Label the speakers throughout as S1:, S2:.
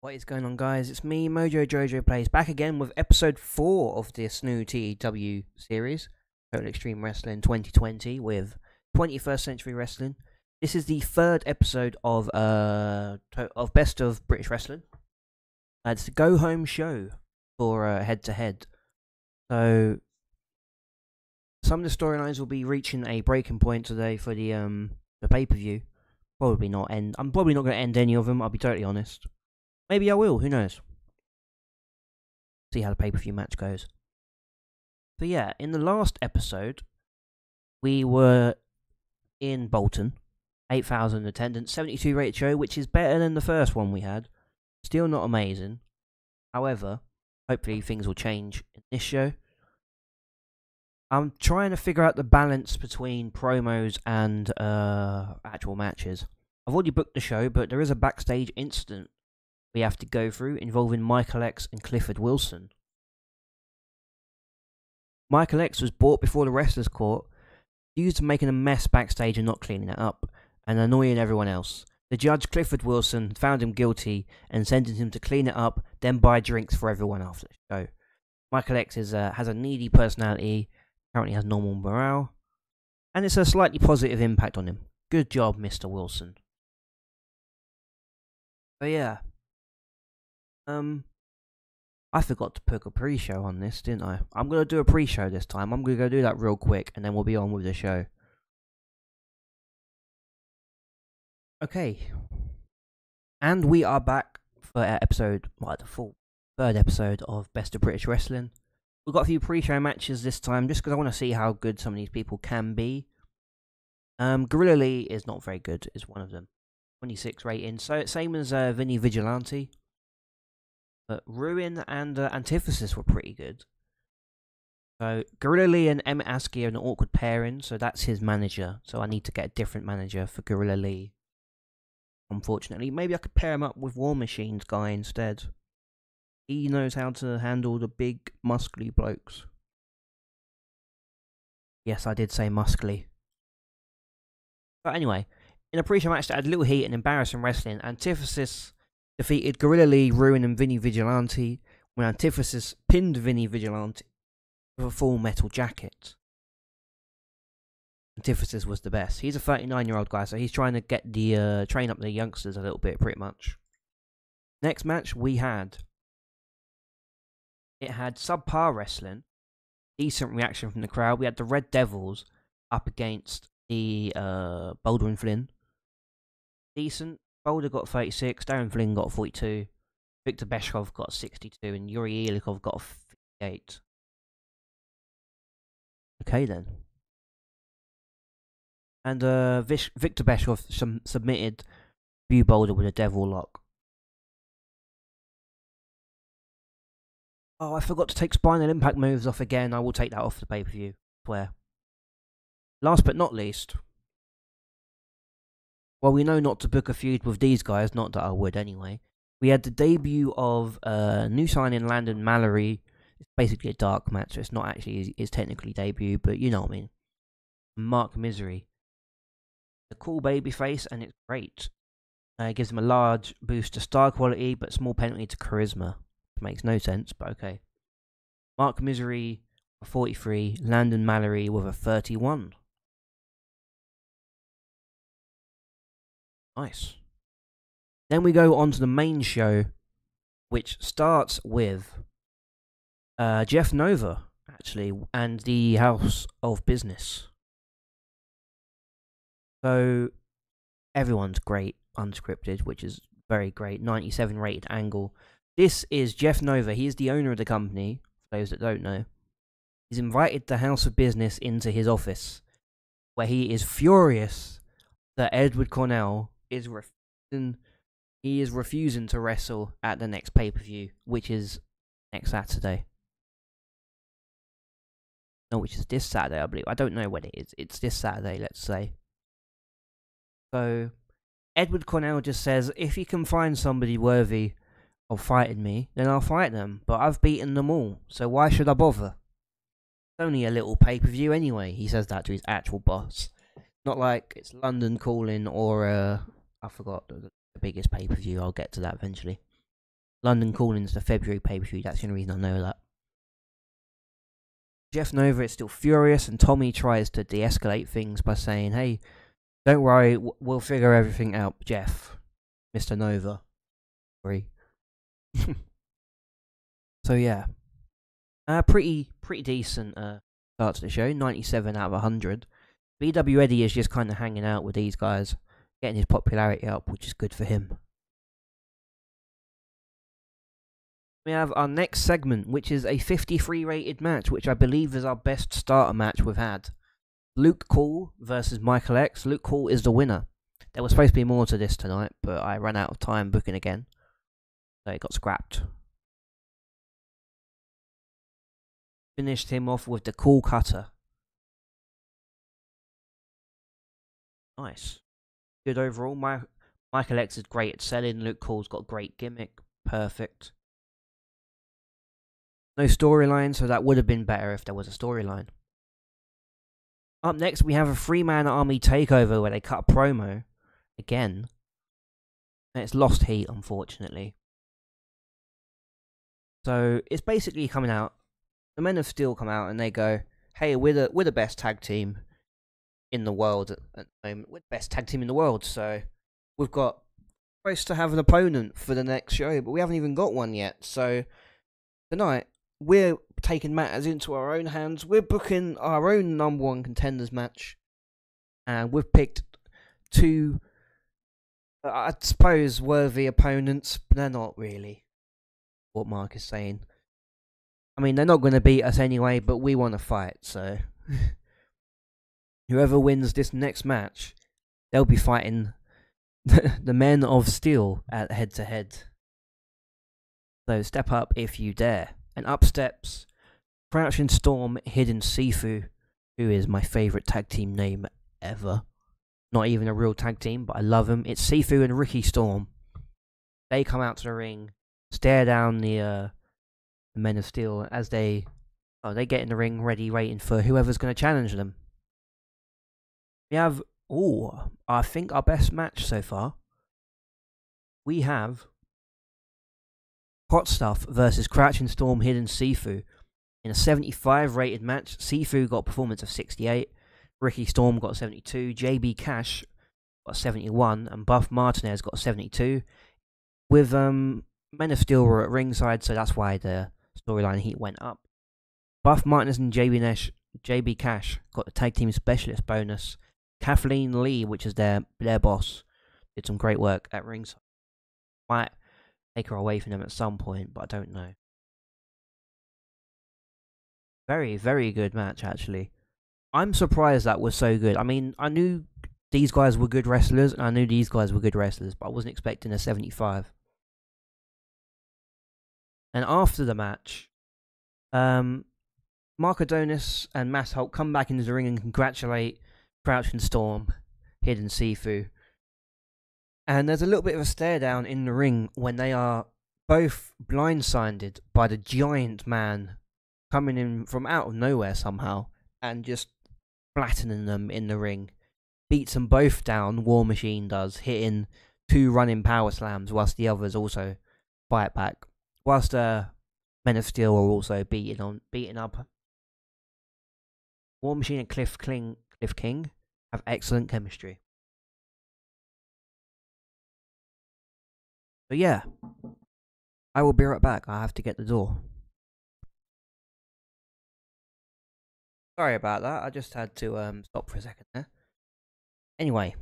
S1: What is going on, guys? It's me, Mojo Jojo Plays, back again with episode 4 of this new TEW series, Total Extreme Wrestling 2020 with 21st Century Wrestling. This is the third episode of Best of British Wrestling. It's the go home show for head to head. So some of the storylines will be reaching a breaking point today for the pay per view. Probably not end. I'm probably not going to end any of them. I'll be totally honest. Maybe I will, who knows? See how the pay-per-view match goes. So yeah, in the last episode, we were in Bolton, 8,000 attendance, 72 rated show, which is better than the first one we had. Still not amazing. However, hopefully things will change in this show. I'm trying to figure out the balance between promos and actual matches. I've already booked the show, but there is a backstage incident we have to go through involving Michael X and Clifford Wilson. Michael X was brought before the wrestlers' court, accused of making a mess backstage and not cleaning it up, and annoying everyone else. The judge, Clifford Wilson, found him guilty and sentenced him to clean it up, then buy drinks for everyone after the show. Michael X has a needy personality, currently has normal morale, and it's a slightly positive impact on him. Good job, Mr. Wilson. So yeah. I forgot to put a pre-show on this, didn't I? I'm going to do a pre-show this time. I'm going to go do that real quick, and then we'll be on with the show. Okay. And we are back for the full third episode of Best of British Wrestling. We've got a few pre-show matches this time, just because I want to see how good some of these people can be. Gorilla Lee is not very good, is one of them. 26 rating. So, same as Vinny Vigilante. But Ruin and Antithesis were pretty good. So Gorilla Lee and Emmett Askey are an awkward pairing, so that's his manager. So I need to get a different manager for Gorilla Lee. Unfortunately, maybe I could pair him up with War Machine's guy instead. He knows how to handle the big, muscly blokes. Yes, I did say muscly. But anyway, in a pre-show match that had little heat and embarrassing wrestling, Antithesis defeated Gorilla Lee, Ruin, and Vinny Vigilante when Antithesis pinned Vinny Vigilante with a full metal jacket. Antithesis was the best. He's a 39-year-old guy, so he's trying to get the train up the youngsters a little bit, pretty much. Next match we had. It had subpar wrestling, decent reaction from the crowd. We had the Red Devils up against the Boulder and Flynn. Decent. Boulder got 36, Darren Flynn got 42, Victor Beshkov got 62, and Yuri Ilikov got 58. Okay then. And Victor Beshkov submitted Bew Boulder with a devil lock. Oh, I forgot to take Spinal Impact moves off again. I will take that off the pay-per-view. Swear. Last but not least. Well, we know not to book a feud with these guys, not that I would anyway. We had the debut of new signing Landon Mallory. It's basically a dark match, so it's not actually his technically debut, but you know what I mean. Mark Misery. A cool babyface, and it's great. It gives him a large boost to star quality, but small penalty to charisma. Makes no sense, but okay. Mark Misery, a 43. Landon Mallory with a 31. Nice. Then we go on to the main show, which starts with Jeff Nova, actually, and the House of Business. So, everyone's great, unscripted, which is very great. 97 rated angle. This is Jeff Nova. He is the owner of the company, for those that don't know. He's invited the House of Business into his office, where he is furious that Edward Cornell is refusing to wrestle at the next pay-per-view, which is next Saturday. No, which is this Saturday, I believe. I don't know when it is. It's this Saturday, let's say. So, Edward Cornell just says, if you can find somebody worthy of fighting me, then I'll fight them. But I've beaten them all, so why should I bother? It's only a little pay-per-view anyway. He says that to his actual boss. Not like it's London Calling or I forgot the biggest pay-per-view. I'll get to that eventually. London Calling's the February pay-per-view. That's the only reason I know that. Jeff Nova is still furious, and Tommy tries to de-escalate things by saying, "Hey, don't worry, we'll figure everything out, Jeff, Mr. Nova." Sorry. So yeah, pretty decent start to the show. 97 out of 100. BW Eddie is just kind of hanging out with these guys, getting his popularity up, which is good for him. We have our next segment, which is a 53 rated match, which I believe is our best starter match we've had. Luke Cole versus Michael X. Luke Cole is the winner. There was supposed to be more to this tonight, but I ran out of time booking again, so it got scrapped. Finished him off with the Cool Cutter. Nice. Good overall. Michael X is great at selling. Luke Cole's got a great gimmick. Perfect. No storyline, so that would have been better if there was a storyline. Up next, we have a 3-man army takeover where they cut a promo. Again. And it's lost heat, unfortunately. So, it's basically coming out. The Men of Steel come out and they go, "Hey, we're the best tag team in the world at the moment. We're the best tag team in the world, so we've got supposed to have an opponent for the next show, but we haven't even got one yet. So tonight, we're taking matters into our own hands. We're booking our own #1 contenders match, and we've picked 2, I suppose, worthy opponents, but they're not really." What Mark is saying. I mean, they're not going to beat us anyway, but we want to fight, so whoever wins this next match, they'll be fighting the Men of Steel at head-to-head. So step up if you dare. And up steps Crouching Storm, Hidden Sifu, who is my favourite tag team name ever. Not even a real tag team, but I love them. It's Sifu and Ricky Storm. They come out to the ring, stare down the Men of Steel as they get in the ring ready, waiting for whoever's going to challenge them. We have, I think our best match so far. We have Hot Stuff versus Crouching Storm, Hidden Sifu. In a 75 rated match, Sifu got a performance of 68, Ricky Storm got a 72, JB Cash got a 71, and Buff Martinez got a 72. With Men of Steel were at ringside, so that's why the storyline heat went up. Buff Martinez and JB Cash got the tag team specialist bonus. Kathleen Lee, which is their boss, did some great work at ringside. Might take her away from them at some point, but I don't know. Very, very good match, actually. I'm surprised that was so good. I mean, I knew these guys were good wrestlers, and I knew these guys were good wrestlers, but I wasn't expecting a 75. And after the match, Mark Adonis and Matt Holt come back into the ring and congratulate Crouching Storm, Hidden Sifu. And there's a little bit of a stare down in the ring when they are both blindsided by the giant man coming in from out of nowhere somehow and just flattening them in the ring. Beats them both down, War Machine does, hitting 2 running power slams whilst the others also fight back. Whilst Men of Steel are also beating up. War Machine and Cliff King have excellent chemistry. So yeah, I will be right back. I have to get the door. Sorry about that. I just had to stop for a second there. Anyway,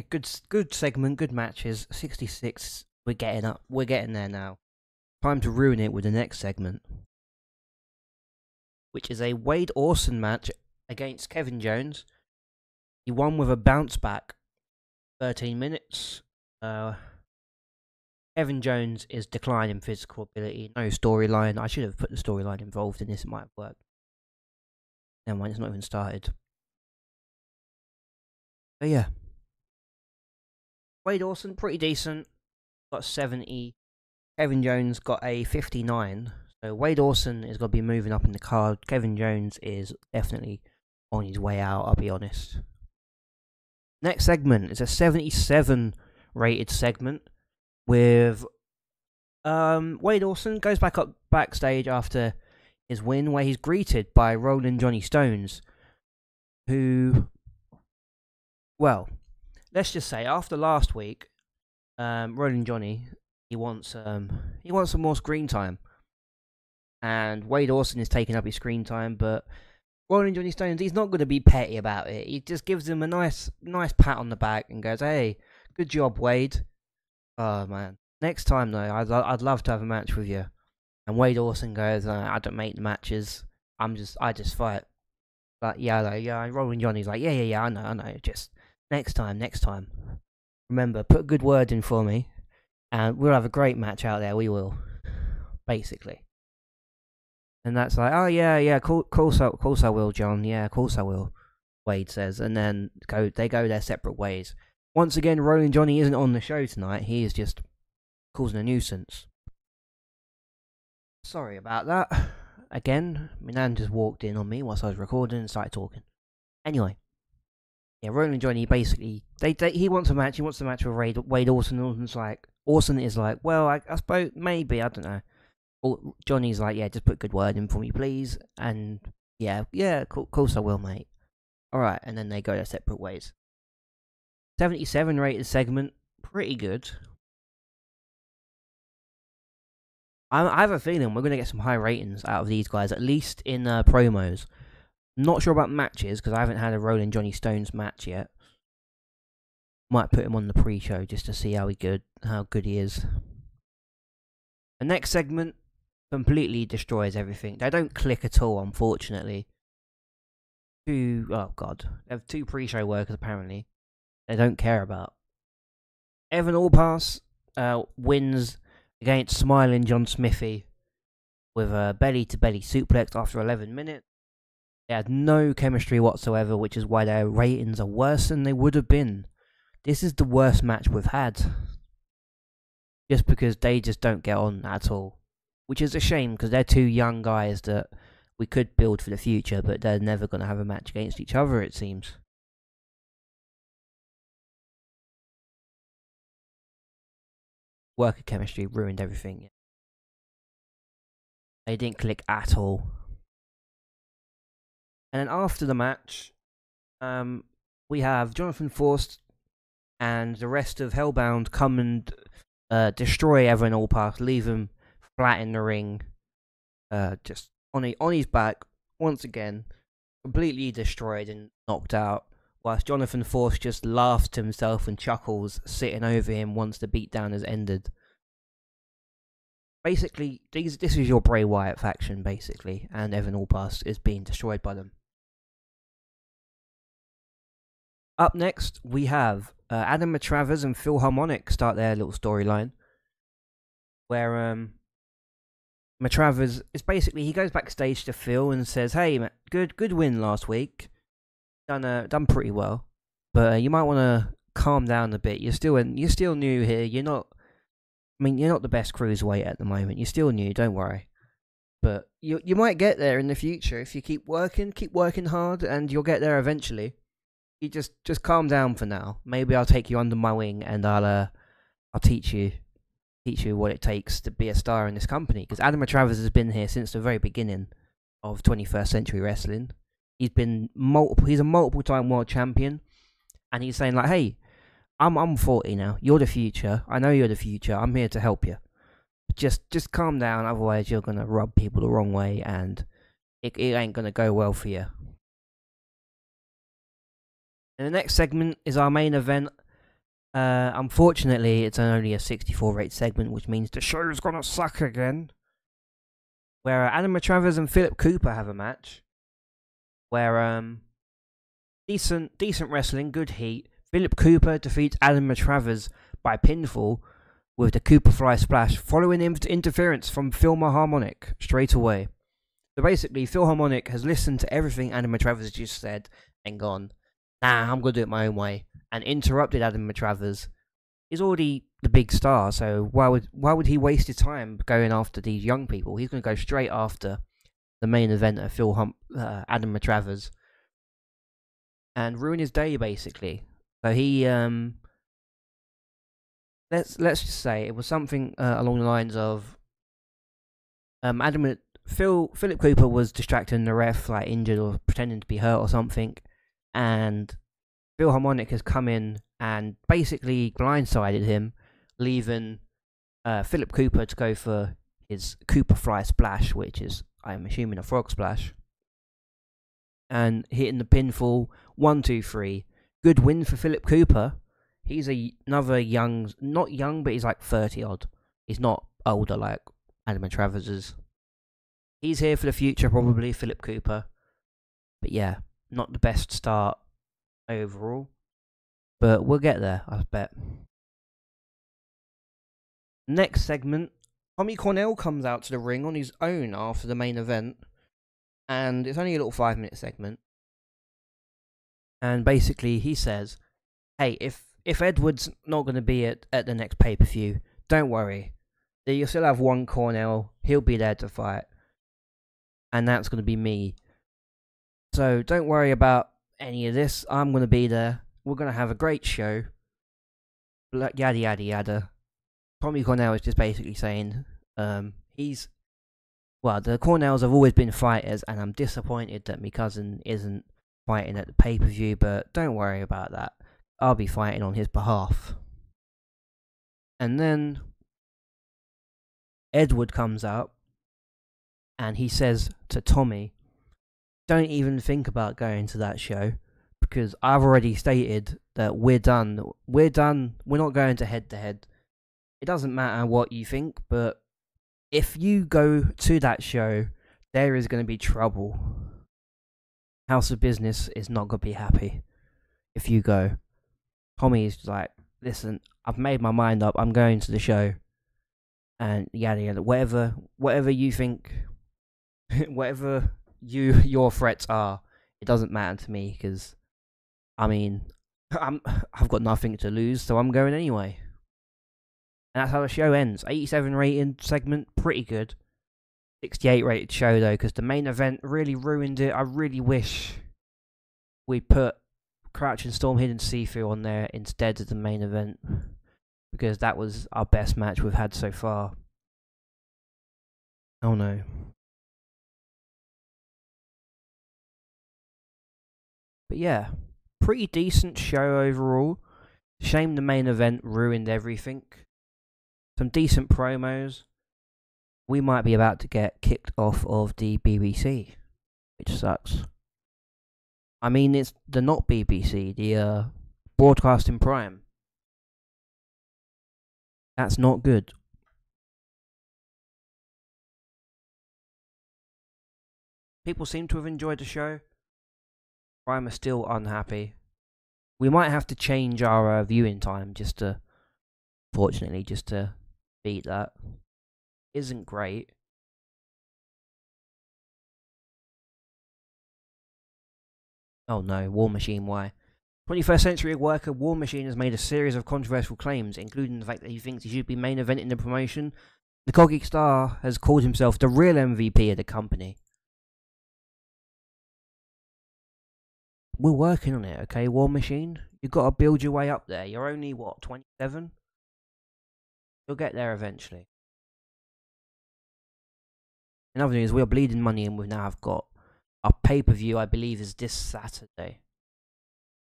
S1: good segment, good matches. 66. We're getting up. We're getting there now. Time to ruin it with the next segment, which is a Wade Orson match against Kevin Jones. He won with a bounce back. 13 minutes. Kevin Jones is declining physical ability. No storyline. I should have put the storyline involved in this. It might have worked. Never mind, it's not even started. But yeah. Wade Orson, pretty decent. Got 70. Kevin Jones got a 59. So Wade Orson is going to be moving up in the card. Kevin Jones is definitely on his way out, I'll be honest. Next segment is a 77 rated segment with Wade Orson goes back up backstage after his win, where he's greeted by Roland Johnny Stones, who, well, let's just say after last week, Roland Johnny he wants some more screen time, and Wade Orson is taking up his screen time, but Roland Johnny Stones, he's not going to be petty about it. He just gives him a nice pat on the back and goes, "Hey, good job, Wade." Oh man, next time though, I'd love to have a match with you. And Wade Orson goes, "I don't make the matches. I just fight." But yeah. Roland Johnny's like, yeah. I know. Just next time. Remember, put a good word in for me, and we'll have a great match out there. We will, basically. And that's like, "Oh yeah, course I will, John. Yeah, of course I will," Wade says, and then they go their separate ways. Once again, Roland Johnny isn't on the show tonight. He is just causing a nuisance. Sorry about that. Again, my nan just walked in on me whilst I was recording and started talking. Anyway, yeah, Roland Johnny basically he wants a match. He wants a match with Wade Orson. Orson is like, well, I suppose maybe, I don't know. Johnny's like, yeah, just put a good word in for me, please. And yeah, of course I will, mate. Alright, and then they go their separate ways. 77 rated segment, pretty good. I have a feeling we're going to get some high ratings out of these guys, at least in promos. I'm not sure about matches, because I haven't had a Roland Johnny Stones match yet. Might put him on the pre-show just to see how good he is. The next segment completely destroys everything. They don't click at all, unfortunately. Oh god, they have two pre-show workers apparently. They don't care about. Evan Allpass wins against smiling John Smithy with a belly-to-belly suplex after 11 minutes. They had no chemistry whatsoever, which is why their ratings are worse than they would have been. This is the worst match we've had. Just because they just don't get on at all. Which is a shame, because they're two young guys that we could build for the future, but they're never going to have a match against each other, it seems. Worker chemistry ruined everything. They didn't click at all. And then after the match, we have Jonathan Forst and the rest of Hellbound come and destroy Evan Allpass, leave him flat in the ring, just on his back, once again, completely destroyed and knocked out, whilst Jonathan Forst just laughs to himself and chuckles, sitting over him once the beatdown has ended. Basically, this is your Bray Wyatt faction, basically, and Evan Allpass is being destroyed by them. Up next, we have Adam Matravers and Phil Harmonic start their little storyline, where Matravers is basically, he goes backstage to Phil and says, "Hey, good win last week. Done pretty well, but you might want to calm down a bit. You're still new here. You're not the best cruiserweight at the moment. You're still new. Don't worry, but you might get there in the future if you keep working hard, and you'll get there eventually. You just calm down for now. Maybe I'll take you under my wing, and I'll teach you what it takes to be a star in this company." Because Adam Matravers has been here since the very beginning of 21st Century Wrestling. He's a multiple time world champion, and he's saying like, "Hey, I'm 40 now. You're the future. I know you're the future. I'm here to help you. Just calm down, otherwise you're gonna rub people the wrong way, and it ain't gonna go well for you." And the next segment is our main event. Unfortunately, it's only a 64 rate segment, which means the show's gonna suck again. Where Adam Matravers and Philip Cooper have a match. Where decent wrestling, good heat. Philip Cooper defeats Adam Matravers by pinfall with the Cooper Fly Splash, following interference from Phil Harmonic straight away. So basically, Phil Harmonic has listened to everything Adam Matravers just said and gone, "Nah, I'm gonna do it my own way," and interrupted Adam Matravers. He's already the big star, so why would he waste his time going after these young people? He's gonna go straight after the main event of Adam Matravers and ruin his day, basically. So he let's just say it was something along the lines of Philip Cooper was distracting the ref, like injured or pretending to be hurt or something, and Phil Harmonic has come in and basically blindsided him, leaving Philip Cooper to go for his Cooper Fly Splash, which is, I'm assuming, a frog splash, and hitting the pinfall. 1, 2, 3. Good win for Philip Cooper. He's another young, not young, but he's like 30 odd. He's not older like Adam Travers is. He's here for the future, probably, Philip Cooper. But yeah, not the best start overall. But we'll get there, I bet. Next segment, Tommy Cornell comes out to the ring on his own after the main event. And it's only a little 5-minute segment. And basically he says, hey, if Edward's not going to be at the next pay-per-view, don't worry. You'll still have one Cornell. He'll be there to fight. And that's going to be me. So don't worry about any of this. I'm going to be there. We're going to have a great show. Yada, yada, yada. Tommy Cornell is just basically saying, the Cornells have always been fighters, and I'm disappointed that my cousin isn't fighting at the pay-per-view, but don't worry about that. I'll be fighting on his behalf. And then Edward comes out, and he says to Tommy, don't even think about going to that show, because I've already stated that we're done. We're done. We're not going to head-to-head. It doesn't matter what you think, but if you go to that show, there is going to be trouble. House of Business is not going to be happy if you go. Tommy's like, listen, I've made my mind up. I'm going to the show. And yada yada. Whatever you think, whatever your threats are, it doesn't matter to me, because, I mean, I've got nothing to lose, so I'm going anyway. And that's how the show ends. 87 rated segment, pretty good. 68 rated show though, because the main event really ruined it. I really wish we put Crouching Storm, Hidden Sifu on there instead of the main event, because that was our best match we've had so far. Oh no. But yeah, pretty decent show overall. Shame the main event ruined everything. Some decent promos. We might be about to get kicked off of the BBC, which sucks. I mean, it's the not BBC, the Broadcasting Prime. That's not good. People seem to have enjoyed the show. Prime are still unhappy. We might have to change our viewing time just to beat that. Isn't great. Oh no, War Machine, why? 21st Century Worker War Machine has made a series of controversial claims, including the fact that he thinks he should be main eventing the promotion. The Coggy Star has called himself the real MVP of the company. We're working on it, okay, War Machine? You've got to build your way up there. You're only, what, 27? You'll get there eventually. In other news, we are bleeding money, and we now have got our pay-per-view, I believe, is this Saturday.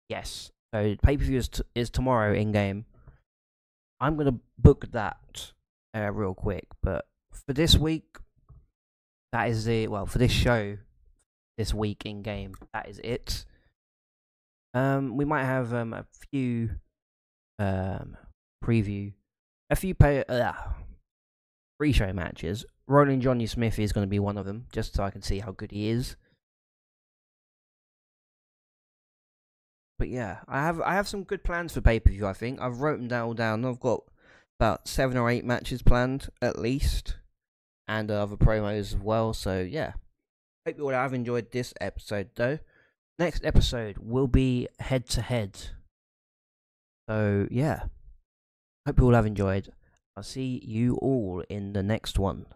S1: Yes. So pay-per-view is tomorrow in-game. I'm going to book that real quick. But for this week, that is it. Well, for this show, this week in-game, that is it. We might have a few pre-show matches. Rolling Johnny Smith is going to be one of them, just so I can see how good he is. But yeah, I have some good plans for pay-per-view, I think. I've written them all down. I've got about 7 or 8 matches planned, at least. And other promos as well, so yeah. Hope you all have enjoyed this episode, though. Next episode will be head-to-head. So yeah. Hope you all have enjoyed. I'll see you all in the next one.